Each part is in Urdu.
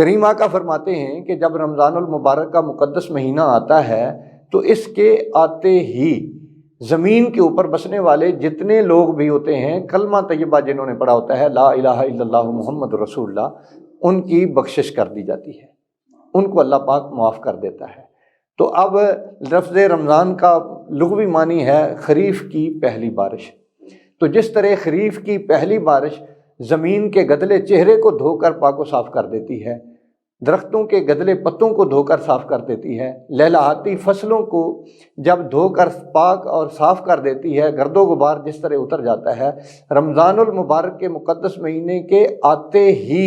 کریم آقا فرماتے ہیں کہ جب رمضان المبارک کا مقدس مہینہ آتا ہے تو اس کے آتے ہی زمین کے اوپر بسنے والے جتنے لوگ بھی ہوتے ہیں کلمہ طیبہ جنہوں نے پڑھا ہوتا ہے لا الہ الا اللہ محمد رسول اللہ، ان کی بخشش کر دی جاتی ہے، ان کو اللہ پاک معاف کر دیتا ہے۔ تو اب لفظ رمضان کا لغوی معنی ہے خریف کی پہلی بارش۔ تو جس طرح خریف کی پہلی بارش زمین کے گدلے چہرے کو دھو کر پاک و صاف کر دیتی ہے، درختوں کے گدلے پتوں کو دھو کر صاف کر دیتی ہے، لہلہاتی فصلوں کو جب دھو کر پاک اور صاف کر دیتی ہے، گرد و غبار جس طرح اتر جاتا ہے، رمضان المبارک کے مقدس مہینے کے آتے ہی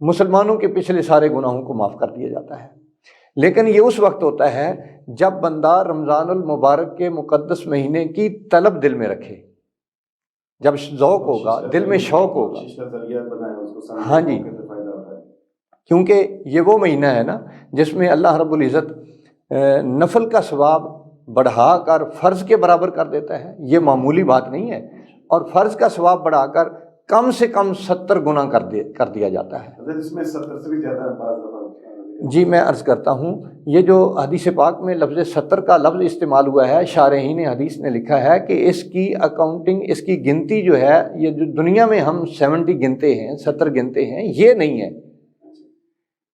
مسلمانوں کے پچھلے سارے گناہوں کو معاف کر دیا جاتا ہے۔ لیکن یہ اس وقت ہوتا ہے جب بندہ رمضان المبارک کے مقدس مہینے کی طلب دل میں رکھے، جب ذوق ہوگا، دل میں شوق ہوگا۔ ہاں جی، کیونکہ یہ وہ مہینہ ہے نا جس میں اللہ رب العزت نفل کا ثواب بڑھا کر فرض کے برابر کر دیتا ہے، یہ معمولی بات نہیں ہے، اور فرض کا ثواب بڑھا کر کم سے کم 70 گنا کر دیا جاتا ہے۔ اس میں 70 سے بھی زیادہ بعض دفعہ جی میں عرض کرتا ہوں، یہ جو حدیث پاک میں لفظ 70 کا لفظ استعمال ہوا ہے، شارحین حدیث نے لکھا ہے کہ اس کی اکاؤنٹنگ، اس کی گنتی جو ہے، یہ جو دنیا میں ہم 70 گنتے ہیں، 70 گنتے ہیں، یہ نہیں ہے،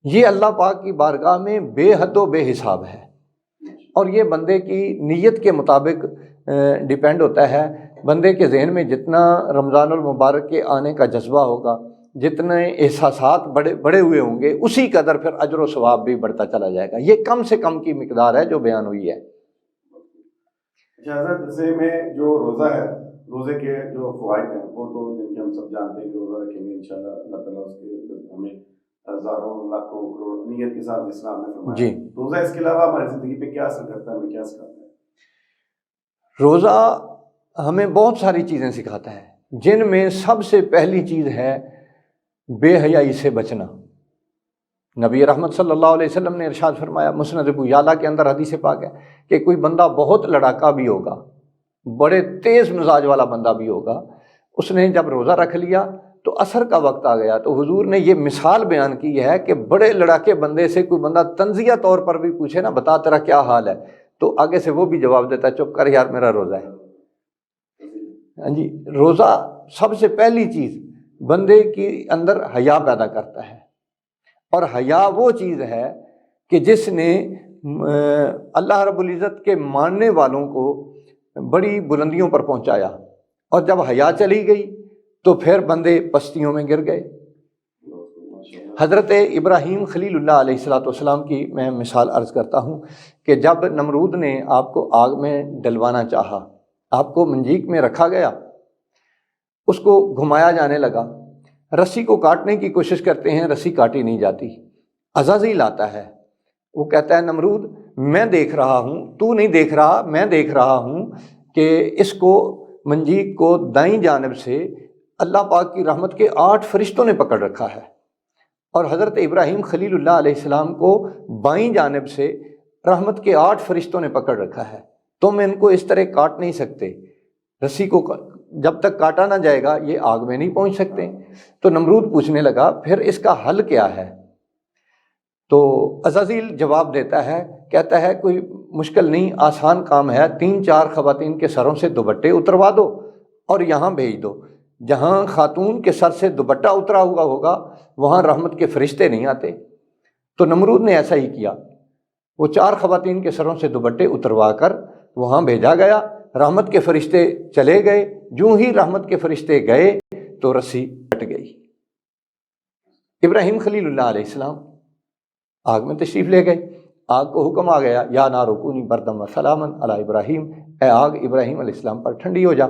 یہ اللہ پاک کی بارگاہ میں بے حد و بے حساب ہے، اور یہ بندے کی نیت کے مطابق ڈیپینڈ ہوتا ہے۔ بندے کے ذہن میں جتنا رمضان المبارک کے آنے کا جذبہ ہوگا، جتنے احساسات بڑے ہوئے ہوں گے، اسی قدر پھر اجر و ثواب بھی بڑھتا چلا جائے گا۔ یہ کم سے کم کی مقدار ہے جو بیان ہوئی ہے۔ حضرت جیسے میں جو روزہ ہے، روزے کے جو فوائد ہیں وہ تو جن کے ہم سب جانتے ہیں کہ روزہ رکھیں گے انشاءاللہ اللہ تعالیٰ اس کے ہمیں ہزاروں لاکھوں کروڑ نیت کے ساتھ اسلام نے فرمایا جی، روزہ اس کے علاوہ ہماری زندگی پہ کیا اثر کرتا ہے، ہمیں کیا سکھاتا ہے؟ روزہ ہمیں بہت ساری چیزیں سکھاتا ہے، جن میں سب سے پہلی چیز ہے بے حیائی سے بچنا۔ نبی رحمت صلی اللہ علیہ وسلم نے ارشاد فرمایا، مسند ابو یعلا کے اندر حدیث پاک ہے کہ کوئی بندہ بہت لڑاکا بھی ہوگا، بڑے تیز مزاج والا بندہ بھی ہوگا، اس نے جب روزہ رکھ لیا تو عصر کا وقت آ گیا تو حضور نے یہ مثال بیان کی ہے کہ بڑے لڑاکے بندے سے کوئی بندہ طنزیہ طور پر بھی پوچھے نا، بتا تیرا کیا حال ہے، تو آگے سے وہ بھی جواب دیتا ہے چپ کر یار میرا روزہ ہے۔ ہاں جی، روزہ سب سے پہلی چیز بندے کے اندر حیا پیدا کرتا ہے، اور حیا وہ چیز ہے کہ جس نے اللہ رب العزت کے ماننے والوں کو بڑی بلندیوں پر پہنچایا، اور جب حیا چلی گئی تو پھر بندے پستیوں میں گر گئے۔ حضرت ابراہیم خلیل اللہ علیہ السلام کی میں مثال عرض کرتا ہوں کہ جب نمرود نے آپ کو آگ میں ڈلوانا چاہا، آپ کو منجیک میں رکھا گیا، اس کو گھمایا جانے لگا، رسی کو کاٹنے کی کوشش کرتے ہیں، رسی کاٹی نہیں جاتی، عزازیل آتا ہے، وہ کہتا ہے نمرود میں دیکھ رہا ہوں، تو نہیں دیکھ رہا، میں دیکھ رہا ہوں کہ اس کو منجیک کو دائیں جانب سے اللہ پاک کی رحمت کے 8 فرشتوں نے پکڑ رکھا ہے، اور حضرت ابراہیم خلیل اللہ علیہ السلام کو بائیں جانب سے رحمت کے 8 فرشتوں نے پکڑ رکھا ہے، تم ان کو اس طرح کاٹ نہیں سکتے، رسی کو جب تک کاٹا نہ جائے گا یہ آگ میں نہیں پہنچ سکتے۔ تو نمرود پوچھنے لگا پھر اس کا حل کیا ہے؟ تو عزازیل جواب دیتا ہے، کہتا ہے کوئی مشکل نہیں، آسان کام ہے، 3-4 خواتین کے سروں سے دوپٹے اتروا دو اور یہاں بھیج دو، جہاں خاتون کے سر سے دوپٹہ اترا ہوا ہوگا وہاں رحمت کے فرشتے نہیں آتے۔ تو نمرود نے ایسا ہی کیا، وہ 4 خواتین کے سروں سے دوپٹے اتروا کر وہاں بھیجا گیا، رحمت کے فرشتے چلے گئے، جو ہی رحمت کے فرشتے گئے تو رسی کٹ گئی۔ ابراہیم خلیل اللہ علیہ السلام آگ میں تشریف لے گئے، آگ کو حکم آ گیا یا نار کونی بردم و سلاما علی ابراہیم، اے آگ ابراہیم علیہ السلام پر ٹھنڈی ہو جا۔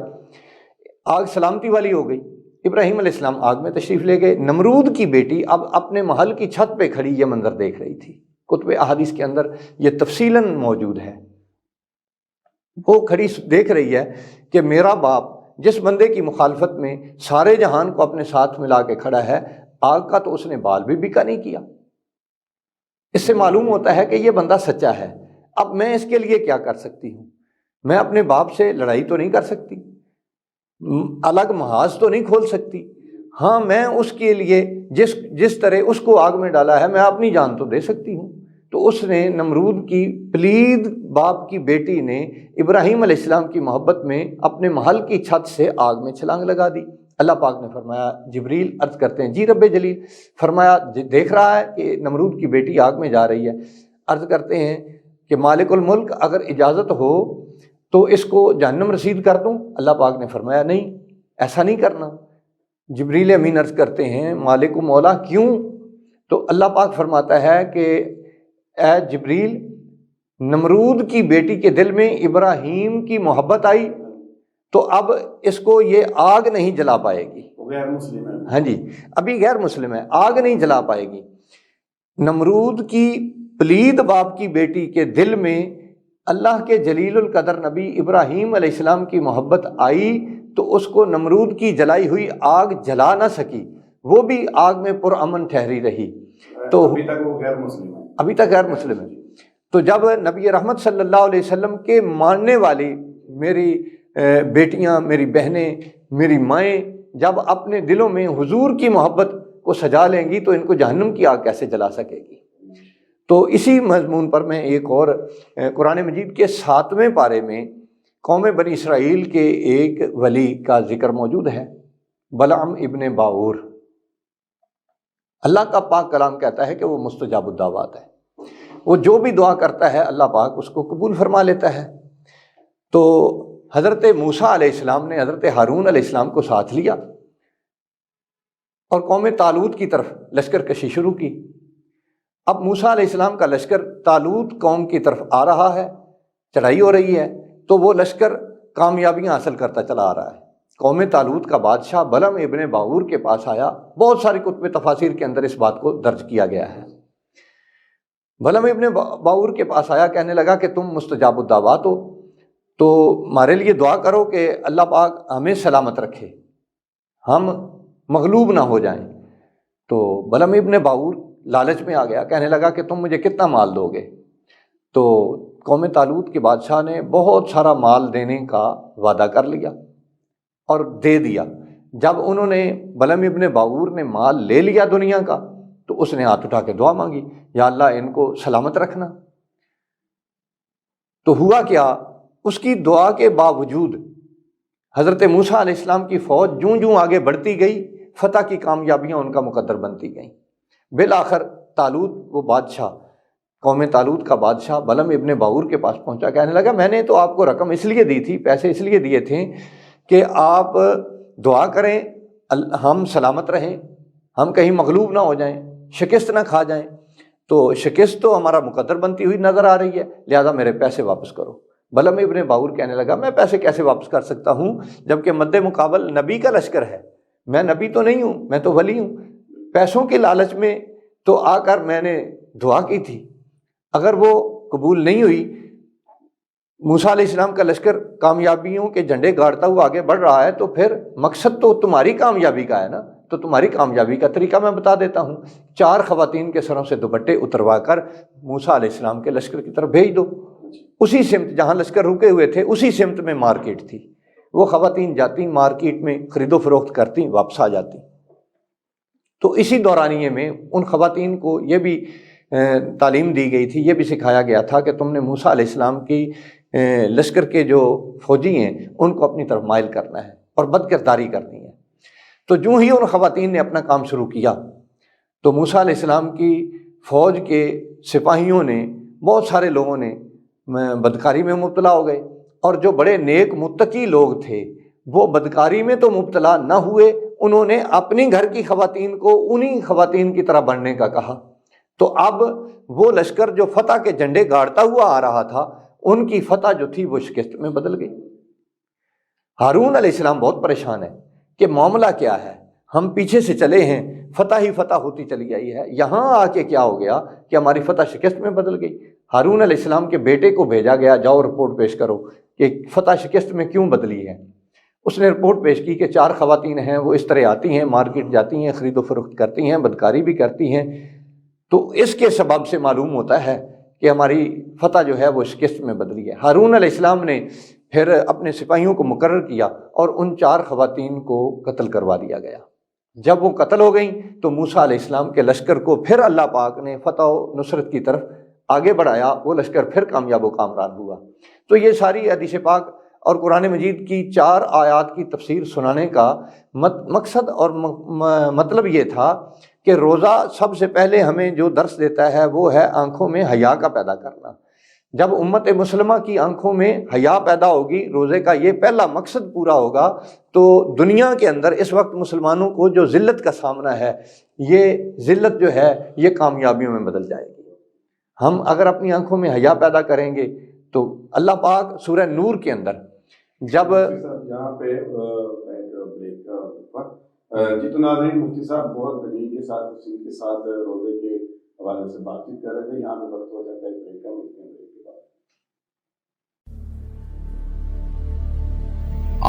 آگ سلامتی والی ہو گئی، ابراہیم علیہ السلام آگ میں تشریف لے گئے۔ نمرود کی بیٹی اب اپنے محل کی چھت پہ کھڑی یہ منظر دیکھ رہی تھی، کتب احادیث کے اندر یہ تفصیلاً موجود ہے، وہ کھڑی دیکھ رہی ہے کہ میرا باپ جس بندے کی مخالفت میں سارے جہان کو اپنے ساتھ ملا کے کھڑا ہے، آگ کا تو اس نے بال بھی بکا نہیں کیا۔ اس سے معلوم ہوتا ہے کہ یہ بندہ سچا ہے۔ اب میں اس کے لیے کیا کر سکتی ہوں؟ میں اپنے باپ سے لڑائی تو نہیں کر سکتی، الگ محاذ تو نہیں کھول سکتی، ہاں میں اس کے لیے جس طرح اس کو آگ میں ڈالا ہے میں اپنی جان تو دے سکتی ہوں۔ تو اس نے نمرود کی پلید باپ کی بیٹی نے ابراہیم علیہ السلام کی محبت میں اپنے محل کی چھت سے آگ میں چھلانگ لگا دی۔ اللہ پاک نے فرمایا، جبریل عرض کرتے ہیں جی رب جلیل، فرمایا دیکھ رہا ہے کہ نمرود کی بیٹی آگ میں جا رہی ہے، عرض کرتے ہیں کہ مالک الملک اگر اجازت ہو تو اس کو جہنم رسید کر دوں؟ اللہ پاک نے فرمایا نہیں، ایسا نہیں کرنا۔ جبریل امین عرض کرتے ہیں مالک و مولا کیوں؟ تو اللہ پاک فرماتا ہے کہ اے جبریل، نمرود کی بیٹی کے دل میں ابراہیم کی محبت آئی تو اب اس کو یہ آگ نہیں جلا پائے گی۔ وہ غیر مسلم ہے۔ ہاں جی، ابھی غیر مسلم ہے، آگ نہیں جلا پائے گی۔ نمرود کی پلید باپ کی بیٹی کے دل میں اللہ کے جلیل القدر نبی ابراہیم علیہ السلام کی محبت آئی تو اس کو نمرود کی جلائی ہوئی آگ جلا نہ سکی، وہ بھی آگ میں پرامن ٹھہری رہی۔ تو ابھی تک وہ غیر مسلم ہے۔ ابھی تک غیر مسلم ہے۔ تو جب نبی رحمت صلی اللہ علیہ وسلم کے ماننے والی میری بیٹیاں، میری بہنیں، میری مائیں جب اپنے دلوں میں حضور کی محبت کو سجا لیں گی تو ان کو جہنم کی آگ کیسے جلا سکے گی؟ تو اسی مضمون پر میں ایک اور قرآن مجید کے 7ویں پارے میں قوم بنی اسرائیل کے ایک ولی کا ذکر موجود ہے، بلعم ابن باور۔ اللہ کا پاک کلام کہتا ہے کہ وہ مستجاب الدعوات ہے، وہ جو بھی دعا کرتا ہے اللہ پاک اس کو قبول فرما لیتا ہے۔ تو حضرت موسیٰ علیہ السلام نے حضرت ہارون علیہ السلام کو ساتھ لیا اور قوم طالوت کی طرف لشکر کشی شروع کی۔ اب موسیٰ علیہ السلام کا لشکر طالوت قوم کی طرف آ رہا ہے، چڑھائی ہو رہی ہے، تو وہ لشکر کامیابیاں حاصل کرتا چلا آ رہا ہے۔ قوم طالوت کا بادشاہ بلعم ابن باور کے پاس آیا، بہت ساری کتب تفاسیر کے اندر اس بات کو درج کیا گیا ہے۔ بلعم ابن باور کے پاس آیا، کہنے لگا کہ تم مستجاب الدعوات ہو تو ہمارے لیے دعا کرو کہ اللہ پاک ہمیں سلامت رکھے، ہم مغلوب نہ ہو جائیں۔ تو بلعم ابن باور لالچ میں آ گیا، کہنے لگا کہ تم مجھے کتنا مال دو گے؟ تو قوم طالوت کے بادشاہ نے بہت سارا مال دینے کا وعدہ کر لیا اور دے دیا۔ جب انہوں نے بلعم ابن باور نے مال لے لیا دنیا کا تو اس نے ہاتھ اٹھا کے دعا مانگی، یا اللہ ان کو سلامت رکھنا۔ تو ہوا کیا، اس کی دعا کے باوجود حضرت موسیٰ علیہ السلام کی فوج جوں جوں آگے بڑھتی گئی، فتح کی کامیابیاں ان کا مقدر بنتی گئیں۔ بالآخر طالوت، وہ بادشاہ، قوم طالوت کا بادشاہ بلعم ابن باور کے پاس پہنچا، کہنے لگا میں نے تو آپ کو رقم اس لیے دی تھی، پیسے اس لیے دیے تھے کہ آپ دعا کریں ہم سلامت رہیں، ہم کہیں مغلوب نہ ہو جائیں، شکست نہ کھا جائیں۔ تو شکست تو ہمارا مقدر بنتی ہوئی نظر آ رہی ہے، لہذا میرے پیسے واپس کرو۔ بلعم ابن باور کہنے لگا میں پیسے کیسے واپس کر سکتا ہوں جبکہ مد مقابل نبی کا لشکر ہے، میں نبی تو نہیں ہوں، میں تو ولی ہوں۔ پیسوں کے لالچ میں تو آ کر میں نے دعا کی تھی، اگر وہ قبول نہیں ہوئی، موسیٰ علیہ السلام کا لشکر کامیابیوں کے جھنڈے گاڑتا ہوا آگے بڑھ رہا ہے، تو پھر مقصد تو تمہاری کامیابی کا ہے نا، تو تمہاری کامیابی کا طریقہ میں بتا دیتا ہوں، 4 خواتین کے سروں سے دوپٹے اتروا کر موسیٰ علیہ السلام کے لشکر کی طرف بھیج دو۔ اسی سمت جہاں لشکر رکے ہوئے تھے اسی سمت میں مارکیٹ تھی، وہ خواتین جاتی مارکیٹ میں خرید و فروخت کرتی، واپس آ جاتی۔ تو اسی دورانیے میں ان خواتین کو یہ بھی تعلیم دی گئی تھی، یہ بھی سکھایا گیا تھا کہ تم نے موسیٰ علیہ السلام کی لشکر کے جو فوجی ہیں ان کو اپنی طرف مائل کرنا ہے اور بد کرداری کرنی ہے۔ تو جو ہی ان خواتین نے اپنا کام شروع کیا تو موسیٰ علیہ السلام کی فوج کے سپاہیوں نے، بہت سارے لوگوں نے بدکاری میں مبتلا ہو گئے، اور جو بڑے نیک متقی لوگ تھے وہ بدکاری میں تو مبتلا نہ ہوئے، انہوں نے اپنی گھر کی خواتین کو انہی خواتین کی طرح بننے کا کہا۔ تو اب وہ لشکر جو فتح کے جھنڈے گاڑتا ہوا آ رہا تھا، ان کی فتح جو تھی وہ شکست میں بدل گئی۔ ہارون علیہ السلام بہت پریشان ہے کہ معاملہ کیا ہے، ہم پیچھے سے چلے ہیں، فتح ہی فتح ہوتی چلی آئی ہے، یہاں آ کے کیا ہو گیا کہ ہماری فتح شکست میں بدل گئی۔ ہارون علیہ السلام کے بیٹے کو بھیجا گیا، جاؤ رپورٹ پیش کرو کہ فتح شکست میں کیوں بدلی ہے۔ اس نے رپورٹ پیش کی کہ 4 خواتین ہیں، وہ اس طرح آتی ہیں، مارکیٹ جاتی ہیں، خرید و فروخت کرتی ہیں، بدکاری بھی کرتی ہیں، تو اس کے سبب سے معلوم ہوتا ہے کہ ہماری فتح جو ہے وہ شکست میں بدلی ہے۔ ہارون علیہ السلام نے پھر اپنے سپاہیوں کو مقرر کیا اور ان 4 خواتین کو قتل کروا دیا گیا۔ جب وہ قتل ہو گئیں تو موسیٰ علیہ السلام کے لشکر کو پھر اللہ پاک نے فتح و نصرت کی طرف آگے بڑھایا، وہ لشکر پھر کامیاب و کامران ہوا۔ تو یہ ساری حدیث پاک اور قرآن مجید کی 4 آیات کی تفسیر سنانے کا مقصد اور مطلب یہ تھا کہ روزہ سب سے پہلے ہمیں جو درس دیتا ہے وہ ہے آنکھوں میں حیا کا پیدا کرنا۔ جب امت مسلمہ کی آنکھوں میں حیا پیدا ہوگی، روزے کا یہ پہلا مقصد پورا ہوگا، تو دنیا کے اندر اس وقت مسلمانوں کو جو ذلت کا سامنا ہے، یہ ذلت جو ہے یہ کامیابیوں میں بدل جائے گی۔ ہم اگر اپنی آنکھوں میں حیا پیدا کریں گے تو اللہ پاک سورہ نور کے اندر جب یہاں پہ ایک بریک کا وقت، جی تو ناظرین، مفتی صاحب بہت دلیل کے ساتھ تفصیل کے ساتھ روزے کے حوالے سے بات چیت کر رہے تھے۔ یہاں پہ وقت ہو جاتا ہے بریک کا، ملتے ہیں بریک کے بعد۔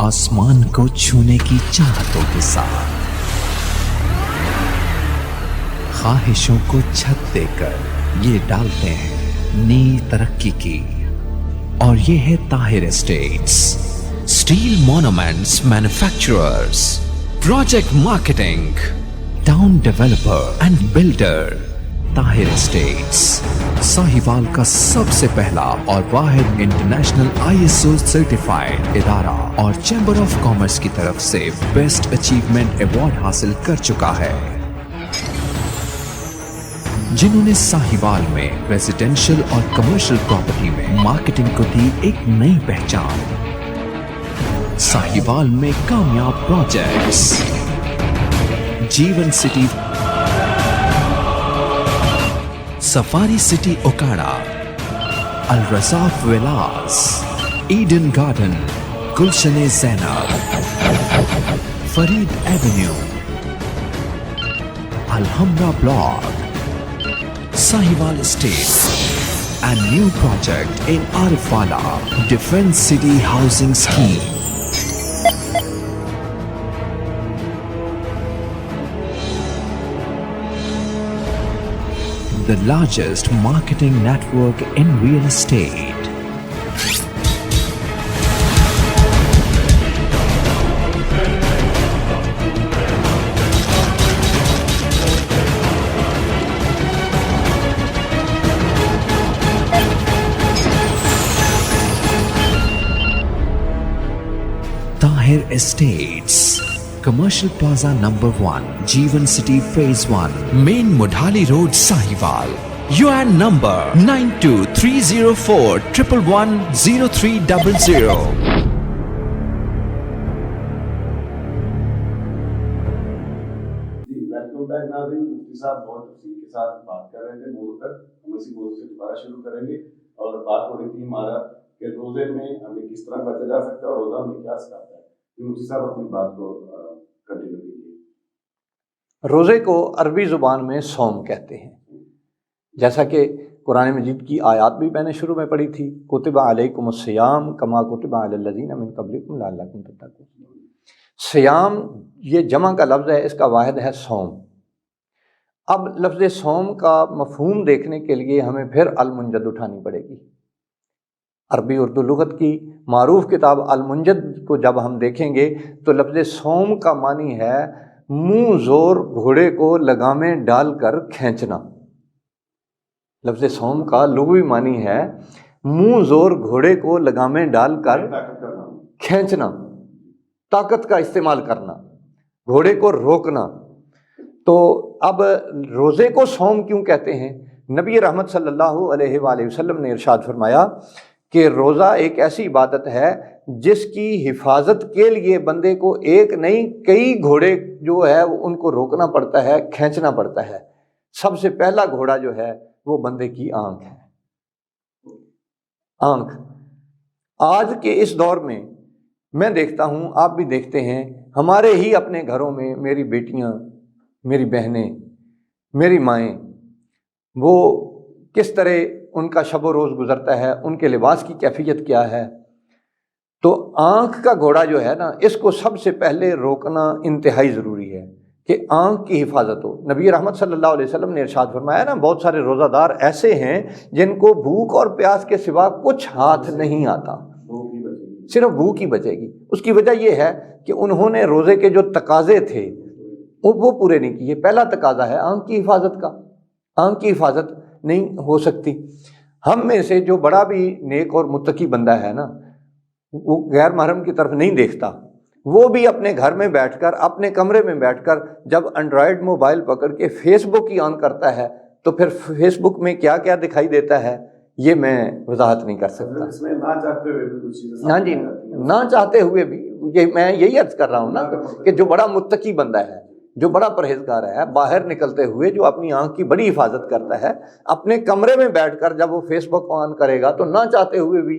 آسمان کو چھونے کی چاہتوں کے ساتھ خواہشوں کو چھت دے کر یہ ڈالتے ہیں نئی ترقی کی، اور یہ ہے Tahir Estates, steel monuments manufacturers, project marketing, town developer and builder. Tahir Estates Sahiwal کا سب سے پہلا اور واحد انٹرنیشنل ISO سرٹیفائیڈ ادارہ اور چیمبر آف کامرس کی طرف سے بیسٹ اچیومنٹ ایوارڈ حاصل کر چکا ہے، جنہوں نے ساہیوال میں ریزیڈینشل اور کمرشل پراپرٹی میں مارکیٹنگ کو دی ایک نئی پہچان۔ ساہیوال میں کامیاب projects, Jeevan City, Safari City Okara, Alrazzaq villas, Eden Garden, Gulshan Zainab, Farid Avenue, Alhamra Block, Sahiwal Estate, a new project in Arifala Defence City Housing Scheme. The largest marketing network in real estate. Tahir Estates, Commercial Plaza number 1, Jeevan City Phase 1, Main Mudhali Road, Sahiwal. UN number 923041110300. G welcome back ناظرین، مفتی صاحب بہت تفصیل کے ساتھ بات کر رہے تھے موضوع پر، ہم اسی موضوع سے دوبارہ شروع کریں گے، اور بات ہو رہی تھی ہمارا کہ روزے میں ہمیں کس طرح بچا جا سکتا ہے اور روزہ ہمیں کیا سکھاتا ہے۔ مفتی صاحب اپنی بات کو کنٹینیو کیجیے۔ روزے کو عربی زبان میں صوم کہتے ہیں، جیسا کہ قرآن مجید کی آیات بھی میں نے شروع میں پڑھی تھی، کتب علیکم الصیام کما کتب علی الذین من قبلکم لعلکم تتقون۔ صیام یہ جمع کا لفظ ہے، اس کا واحد ہے صوم۔ اب لفظ صوم کا مفہوم دیکھنے کے لیے ہمیں پھر المنجد اٹھانی پڑے گی۔ عربی اردو لغت کی معروف کتاب المنجد کو جب ہم دیکھیں گے تو لفظ صوم کا معنی ہے منہ زور گھوڑے کو لگامیں ڈال کر کھینچنا۔ لفظ صوم کا لغوی معنی ہے منہ زور گھوڑے کو لگامیں ڈال کر کھینچنا، طاقت کا استعمال کرنا، گھوڑے کو روکنا۔ تو اب روزے کو صوم کیوں کہتے ہیں؟ نبی رحمت صلی اللہ علیہ وآلہ وسلم نے ارشاد فرمایا کہ روزہ ایک ایسی عبادت ہے جس کی حفاظت کے لیے بندے کو ایک نہیں کئی گھوڑے جو ہے ان کو روکنا پڑتا ہے، کھینچنا پڑتا ہے۔ سب سے پہلا گھوڑا جو ہے وہ بندے کی آنکھ ہے۔ آنکھ آج کے اس دور میں دیکھتا ہوں، آپ بھی دیکھتے ہیں، ہمارے ہی اپنے گھروں میں میری بیٹیاں، میری بہنیں، میری مائیں، وہ کس طرح ان کا شب و روز گزرتا ہے، ان کے لباس کی کیفیت کیا ہے۔ تو آنکھ کا گھوڑا جو ہے نا، اس کو سب سے پہلے روکنا انتہائی ضروری ہے کہ آنکھ کی حفاظت ہو۔ نبی رحمت صلی اللہ علیہ وسلم نے ارشاد فرمایا نا، بہت سارے روزہ دار ایسے ہیں جن کو بھوک اور پیاس کے سوا کچھ ہاتھ نہیں آتا، صرف بھوک ہی بچے گی۔ اس کی وجہ یہ ہے کہ انہوں نے روزے کے جو تقاضے تھے وہ پورے نہیں کیے۔ پہلا تقاضا ہے آنکھ کی حفاظت کا، آنکھ کی حفاظت نہیں ہو سکتی۔ ہم میں سے جو بڑا بھی نیک اور متقی بندہ ہے نا، وہ غیر محرم کی طرف نہیں دیکھتا، وہ بھی اپنے گھر میں بیٹھ کر، اپنے کمرے میں بیٹھ کر جب انڈرائڈ موبائل پکڑ کے فیس بک ہی آن کرتا ہے تو پھر فیس بک میں کیا کیا دکھائی دیتا ہے یہ میں وضاحت نہیں کر سکتا۔ اس میں نہ چاہتے ہوئے بھی کچھ چیزیں ہاں جی، نہ چاہتے ہوئے بھی میں یہی عرض کر رہا ہوں نا کہ جو بڑا متقی بندہ ہے، جو بڑا پرہیزگار ہے، باہر نکلتے ہوئے جو اپنی آنکھ کی بڑی حفاظت کرتا ہے، اپنے کمرے میں بیٹھ کر جب وہ فیس بک آن کرے گا تو نہ چاہتے ہوئے بھی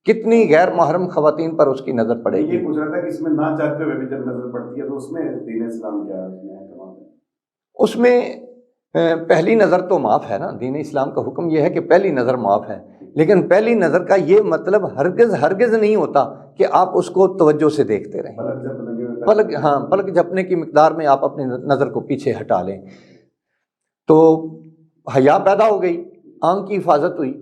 کتنی غیر محرم خواتین پر اس کی نظر پڑے گی۔ یہ پوچھ رہا تھا کہ اس میں نہ چاہتے ہوئے بھی جب نظر پڑتی ہے تو اس میں دین اسلام کیا ہے؟ اس میں پہلی نظر تو معاف ہے نا، دین اسلام کا حکم یہ ہے کہ پہلی نظر معاف ہے، لیکن پہلی نظر کا یہ مطلب ہرگز نہیں ہوتا کہ آپ اس کو توجہ سے دیکھتے رہیں۔ پلک جھپنے کی مقدار میں آپ اپنی نظر کو پیچھے ہٹا لیں تو حیا پیدا ہو گئی، آنکھ کی حفاظت ہوئی۔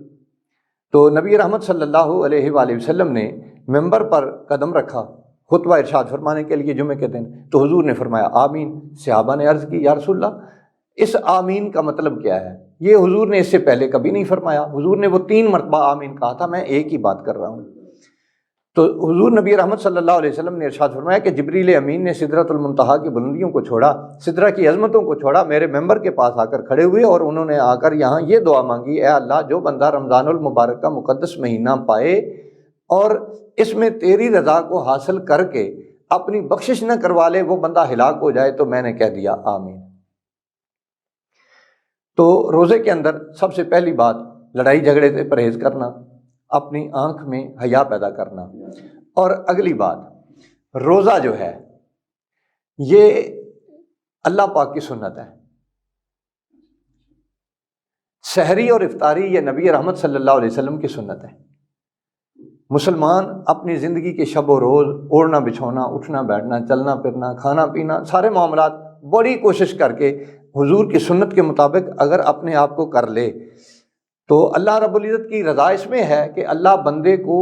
تو نبی رحمت صلی اللہ علیہ وآلہ وسلم نے ممبر پر قدم رکھا خطبہ ارشاد فرمانے کے لیے جمعے کے دن، تو حضور نے فرمایا آمین۔ صحابہ نے عرض کی یا رسول اللہ اس آمین کا مطلب کیا ہے؟ یہ حضور نے اس سے پہلے کبھی نہیں فرمایا، حضور نے وہ 3 مرتبہ آمین کہا تھا، میں ایک ہی بات کر رہا ہوں۔ تو حضور نبی رحمت صلی اللہ علیہ وسلم نے ارشاد فرمایا کہ جبریل امین نے سدرۃ المنتہا کی بلندیوں کو چھوڑا، سدرہ کی عظمتوں کو چھوڑا، میرے ممبر کے پاس آ کر کھڑے ہوئے اور انہوں نے آ کر یہاں یہ دعا مانگی، اے اللہ جو بندہ رمضان المبارک کا مقدس مہینہ پائے اور اس میں تیری رضا کو حاصل کر کے اپنی بخشش نہ کروا لے، وہ بندہ ہلاک ہو جائے۔ تو میں نے کہہ دیا آمین۔ تو روزے کے اندر سب سے پہلی بات لڑائی جھگڑے سے پرہیز کرنا، اپنی آنکھ میں حیا پیدا کرنا، اور اگلی بات روزہ جو ہے یہ اللہ پاک کی سنت ہے۔ سحری اور افطاری یہ نبی رحمت صلی اللہ علیہ وسلم کی سنت ہے۔ مسلمان اپنی زندگی کے شب و روز اوڑھنا بچھونا، اٹھنا بیٹھنا، چلنا پھرنا، کھانا پینا، سارے معاملات بڑی کوشش کر کے حضور کی سنت کے مطابق اگر اپنے آپ کو کر لے تو اللہ رب العزت کی رضا اس میں ہے کہ اللہ بندے کو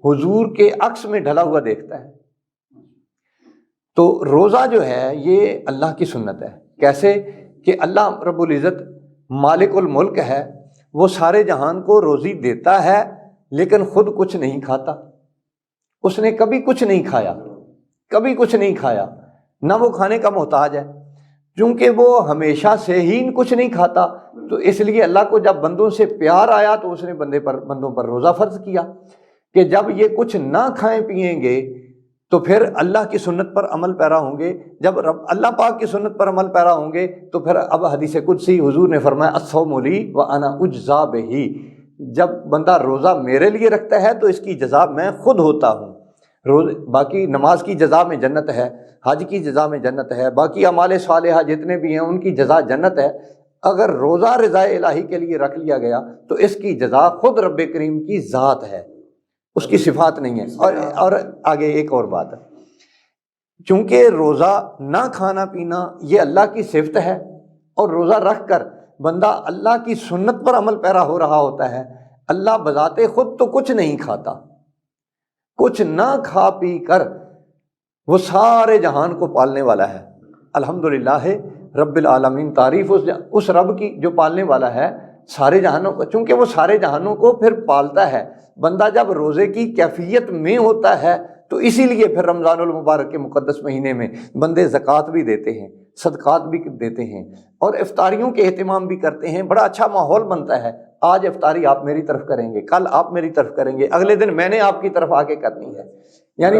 حضور کے عکس میں ڈھلا ہوا دیکھتا ہے۔ تو روزہ جو ہے یہ اللہ کی سنت ہے۔ کیسے کہ اللہ رب العزت مالک الملک ہے، وہ سارے جہان کو روزی دیتا ہے لیکن خود کچھ نہیں کھاتا۔ اس نے کبھی کچھ نہیں کھایا، کبھی کچھ نہیں کھایا، نہ وہ کھانے کا محتاج ہے، چونکہ وہ ہمیشہ سے ہی کچھ نہیں کھاتا۔ تو اس لیے اللہ کو جب بندوں سے پیار آیا تو اس نے بندوں پر روزہ فرض کیا کہ جب یہ کچھ نہ کھائیں پئیں گے تو پھر اللہ کی سنت پر عمل پیرا ہوں گے، جب اللہ پاک کی سنت پر عمل پیرا ہوں گے تو پھر اب حدیث قدسی حضور نے فرمایا الصوم لی وانا اجزا بہ، جب بندہ روزہ میرے لیے رکھتا ہے تو اس کی جزا میں خود ہوتا ہوں۔ باقی نماز کی جزا میں جنت ہے، حج کی جزا میں جنت ہے، باقی اعمال صالحہ جتنے بھی ہیں ان کی جزا جنت ہے۔ اگر روزہ رضا الہی کے لیے رکھ لیا گیا تو اس کی جزا خود رب کریم کی ذات ہے، اس کی صفات نہیں ہے۔ اور آگے ایک اور بات ہے، چونکہ روزہ نہ کھانا پینا یہ اللہ کی صفت ہے اور روزہ رکھ کر بندہ اللہ کی سنت پر عمل پیرا ہو رہا ہوتا ہے۔ اللہ بذات خود تو کچھ نہیں کھاتا، کچھ نہ کھا پی کر وہ سارے جہان کو پالنے والا ہے۔ الحمدللہ رب العالمین، تعریف اس رب کی جو پالنے والا ہے سارے جہانوں کو، چونکہ وہ سارے جہانوں کو پھر پالتا ہے۔ بندہ جب روزے کی کیفیت میں ہوتا ہے تو اسی لیے پھر رمضان المبارک کے مقدس مہینے میں بندے زکوٰۃ بھی دیتے ہیں، صدقات بھی دیتے ہیں اور افطاریوں کے اہتمام بھی کرتے ہیں۔ بڑا اچھا ماحول بنتا ہے، آج افطاری آپ میری طرف کریں گے، کل آپ میری طرف کریں گے، اگلے دن میں نے آپ کی طرف آ کے کرنی ہے۔ یعنی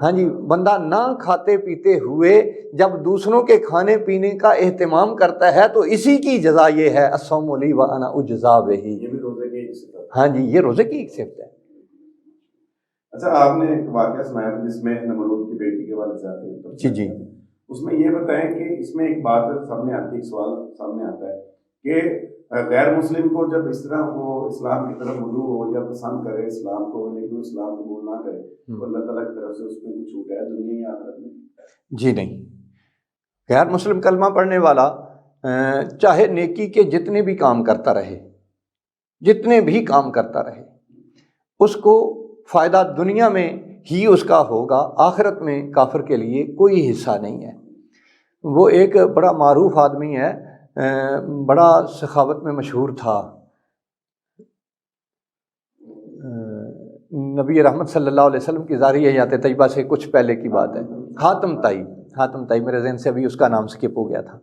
ہاں جی، بندہ نہ کھاتے پیتے ہوئے جب دوسروں کے کھانے پینے کا اہتمام کرتا ہے تو اسی کی جزا یہ ہے الصوم لی وانا اجزا بہ۔ ہاں جی، یہ روزے کی ایک صفت ہے۔ اچھا، آپ نے ایک واقعہ سنایا تھا جس میں نمرود کی بیٹی کے والد سے آتے ہیں، جی، اس میں یہ بتائیں کہ اس میں ایک بات سامنے آتی ہے، ایک سوال سامنے آتا ہے کہ غیر مسلم کو جب اس طرح وہ اسلام کی طرف رجوع ہو یا پسند کرے اسلام کو لیکن وہ اسلام قبول نہ کرے تو اللہ تعالیٰ کی طرف سے اس میں کچھ چھوٹ ہے دنیا یا آخرت میں؟ جی نہیں، غیر مسلم کلمہ پڑھنے والا چاہے نیکی کے جتنے بھی کام کرتا رہے، جتنے بھی کام کرتا رہے، اس کو فائدہ دنیا میں ہی اس کا ہوگا، آخرت میں کافر کے لیے کوئی حصہ نہیں ہے۔ وہ ایک بڑا معروف آدمی ہے، بڑا سخاوت میں مشہور تھا، نبی رحمت صلی اللہ علیہ وسلم کی زاری حیات طیبہ سے کچھ پہلے کی بات ہے، حاتم طائی میرے ذہن سے ابھی اس کا نام سکپ ہو گیا تھا۔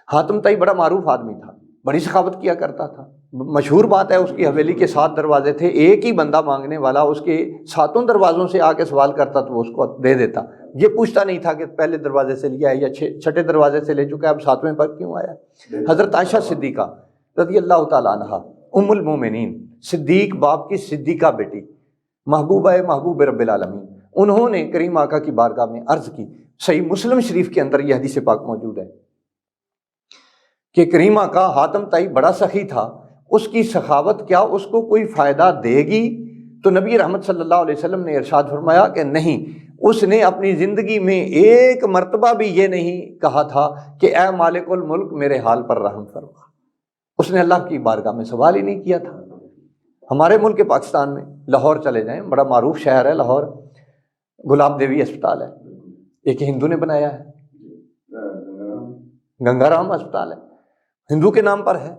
حاتم طائی بڑا معروف آدمی تھا، بڑی سخاوت کیا کرتا تھا، مشہور بات ہے اس کی حویلی کے 7 دروازے تھے، ایک ہی بندہ مانگنے والا اس کے 7 دروازوں سے آ کے سوال کرتا تو وہ اس کو دے دیتا، یہ پوچھتا نہیں تھا کہ پہلے دروازے سے لیا ہے یا چھٹے دروازے سے لے چکا ہے، اب 7ویں پر کیوں آیا۔ حضرت عائشہ صدیقہ رضی اللہ تعالیٰ عنہا، ام المومنین، صدیق باپ کی صدیقہ بیٹی، محبوبہ محبوب رب العالمین، انہوں نے کریم آقا کی بارگاہ میں عرض کی، صحیح مسلم شریف کے اندر یہ حدیث پاک موجود ہے کہ کریم آقا حاتم طائی بڑا سخی تھا، اس کی سخاوت کیا اس کو کوئی فائدہ دے گی؟ تو نبی رحمت صلی اللہ علیہ وسلم نے ارشاد فرمایا کہ نہیں، اس نے اپنی زندگی میں ایک مرتبہ بھی یہ نہیں کہا تھا کہ اے مالک الملک میرے حال پر رحم فرما، اس نے اللہ کی بارگاہ میں سوال ہی نہیں کیا تھا۔ ہمارے ملک پاکستان میں لاہور چلے جائیں، بڑا معروف شہر ہے لاہور، گلاب دیوی اسپتال ہے، ایک ہندو نے بنایا ہے، گنگا رام اسپتال ہے، ہندو کے نام پر ہے،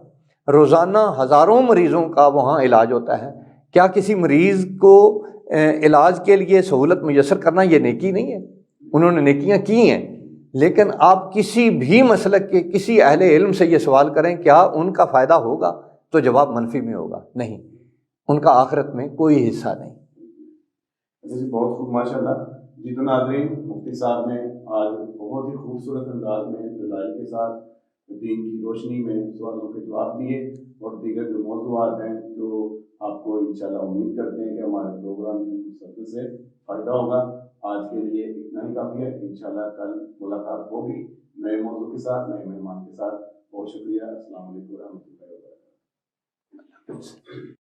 روزانہ ہزاروں مریضوں کا وہاں علاج ہوتا ہے۔ کیا کسی مریض کو علاج کے لیے سہولت میسر کرنا یہ نیکی نہیں ہے؟ انہوں نے نیکیاں کی ہیں، لیکن آپ کسی بھی مسلک کے کسی اہل علم سے یہ سوال کریں کیا ان کا فائدہ ہوگا، تو جواب منفی میں ہوگا، نہیں، ان کا آخرت میں کوئی حصہ نہیں۔ جی بہت خوب، ماشاء اللہ۔ جی تو ناظرین، مفتی صاحب نے آج بہت ہی خوبصورت انداز میں دلائل کے ساتھ دین کی روشنی میں سوالوں کے جواب دیے، اور دیگر جو موضوعات ہیں جو آپ کو انشاءاللہ امید کرتے ہیں کہ ہمارے پروگرام کی سب سے فائدہ ہوگا۔ آج کے لیے اتنا ہی کافی ہے، انشاءاللہ کل ملاقات ہوگی نئے موضوع کے ساتھ، نئے مہمان کے ساتھ۔ بہت شکریہ، السلام علیکم ورحمۃ اللہ وبرکاتہ۔